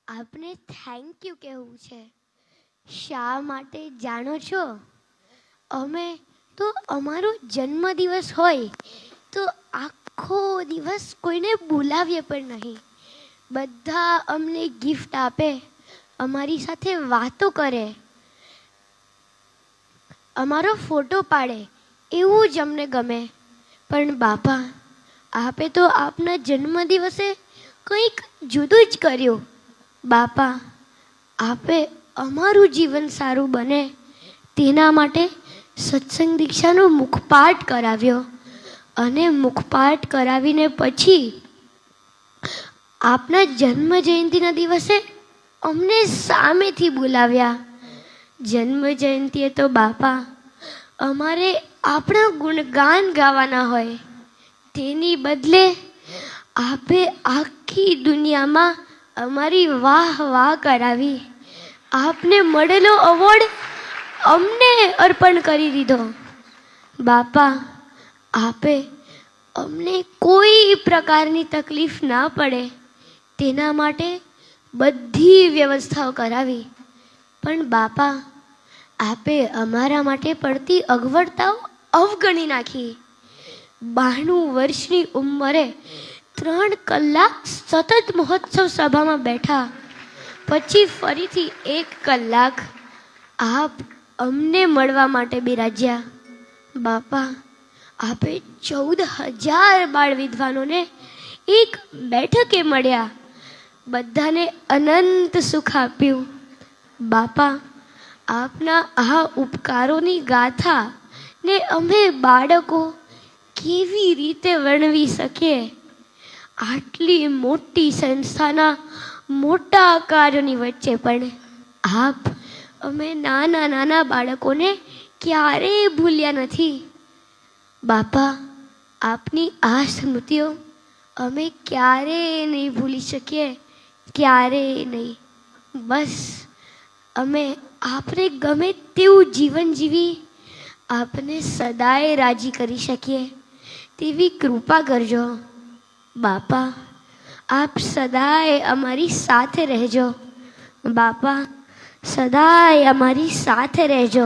આપને thank you કહેવું છે. શા માટે જાણો છો? અમે તો અમારો જન્મદિવસ હોય તો આખો દિવસ કોઈને બોલાવીએ પણ નહીં. બધા અમને ગિફ્ટ આપે, અમારી સાથે વાતો કરે, અમારો ફોટો પાડે, એવું જ અમને ગમે. પણ બાપા, આપે તો આપના જન્મદિવસે કંઈક જુદું જ કર્યું. બાપા, આપે અમારું જીવન સારું બને તેના માટે સત્સંગ દીક્ષાનો મુખપાઠ કરાવ્યો અને મુખપાઠ કરાવીને પછી આપના જન્મ જયંતિના દિવસે અમને સામેથી બોલાવ્યા. જન્મ જયંતિએ તો બાપા અમારે આપણા ગુણગાન ગાવાના હોય, તેની બદલે આપે આખી દુનિયામાં અમારી વાહ વાહ કરાવી. આપને મળેલો અવોર્ડ અમને અર્પણ કરી દીધો. બાપા, આપે અમને કોઈ પ્રકારની તકલીફ ના પડે તેના માટે બધી વ્યવસ્થાઓ કરાવી. પણ બાપા, આપે અમારા માટે પડતી અગવડતાઓ અવગણી નાખી. 92 વર્ષની ઉંમરે 3 કલાક સતત મહોત્સવ સભામાં બેઠા, પછી ફરીથી 1 કલાક આપ અમને મળવા માટે બિરાજ્યા. બાપા, આપે 14,000 બાળ વિદ્વાનોને એક બેઠકે મળ્યા, બધાને અનંત સુખ આપ્યું. બાપા, આપના આ ઉપકારોની ગાથા ને અમે બાળકો કેવી રીતે વર્ણવી શકીએ? આટલી મોટી સંસ્થાના મોટા કાર્યોની વચ્ચે પણ આપ અમે નાના નાના બાળકોને ક્યારેય ભૂલ્યા નથી. બાપા, આપની આ સ્મૃતિઓ અમે ક્યારેય નહીં ભૂલી શકીએ, ક્યારેય નહીં. બસ અમે આપને ગમે તેવું જીવન જીવી આપને સદાય રાજી કરી શકીએ તેવી કૃપા કરજો. બાપા, આપ સદાય અમારી સાથે રહેજો. બાપા, સદાય અમારી સાથે રહેજો.